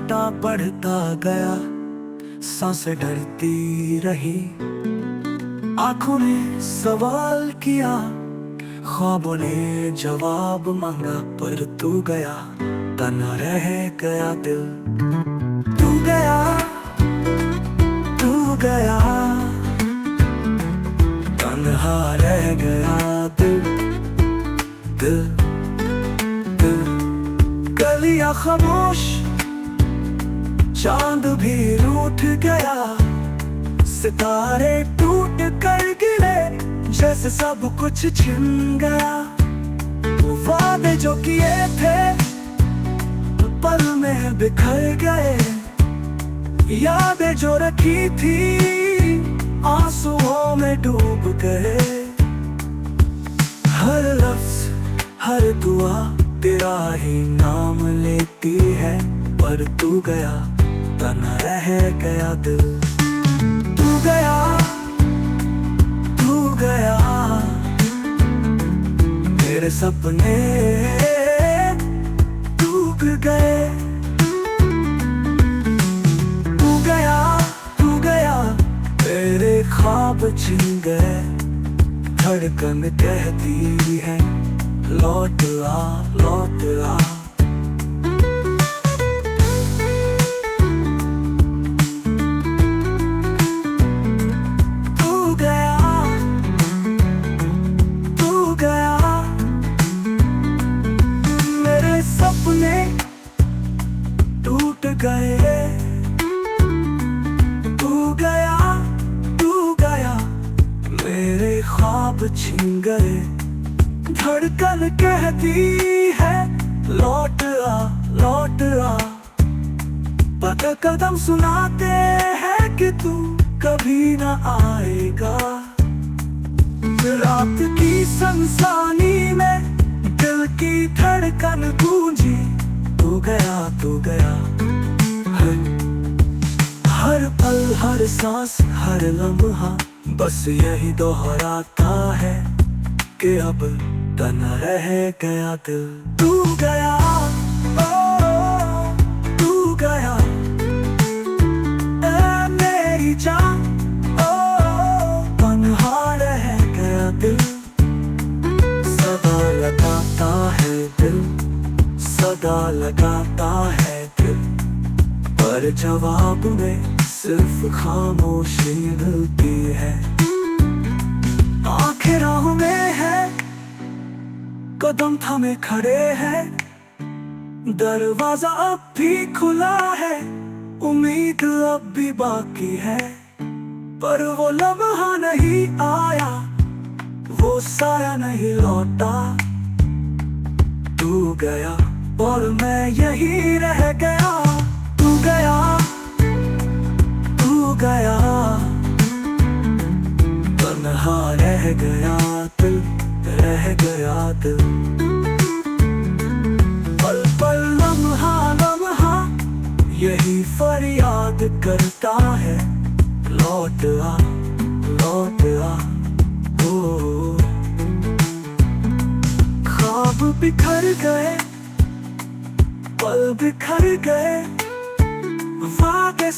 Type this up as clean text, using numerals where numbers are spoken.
सन्नाटा बढ़ता गया, सांसें डरती रही। आंखों ने सवाल किया, ख्वाबों ने जवाब मांगा, पर तू गया, तना रह गया दिल। तू गया, तू गया, तन्हा रह गया दिल, दिल, दिल। गलियां खामोश, चांद भी रूठ गया, सितारे टूट कर गिरे, जैसे सब कुछ छिन गया। वो वादे जो किए थे पल में बिखर गए, यादें जो रखी थी आंसुओं में डूब गए। हर लफ्ज, हर दुआ तेरा ही नाम लेती है, पर तू गया, तना रह गया दिल। तू गया, तू गया, मेरे सपने डूब गए। तू गया, तू गया, मेरे ख्वाब छिन गए। धड़कन कहती है लौट आ, लौट आ। सपने टूट गए। तू गया, तू गया, मेरे ख्वाब छिन गए। धड़कन कहती है लौट आ, लौट आ। पता कदम सुनाते हैं कि तू कभी ना आएगा। रात की सनसानी में दिल की धड़कन गूंजी, तू गया, तू गया। हर पल, हर सांस, हर लम्हा बस यही दोहराता है कि अब तना रह गया दिल। तू गया, ओ, तू गया, ऐ मेरी जान, ओ, तन्हा रह गया दिल। सदा लगाता है दिल, सदा लगाता है दिल, पर जवाब में सिर्फ खामोशी मिलती है। आंखें राहों में है, कदम थमे खड़े हैं, दरवाजा अब भी खुला है, उम्मीद अब भी बाकी है। पर वो लम्हा नहीं आया, वो साया नहीं लौटा। तू गया और मैं यही रह गया। तू गया, तू गया, तन्हा रह गया दिल, रह गया दिल। पल पल, लम्हा लम्हा यही फरियाद करता है लौट आ, लौट आ। ख्वाब बिखर गए, पल बिखर गए, वादे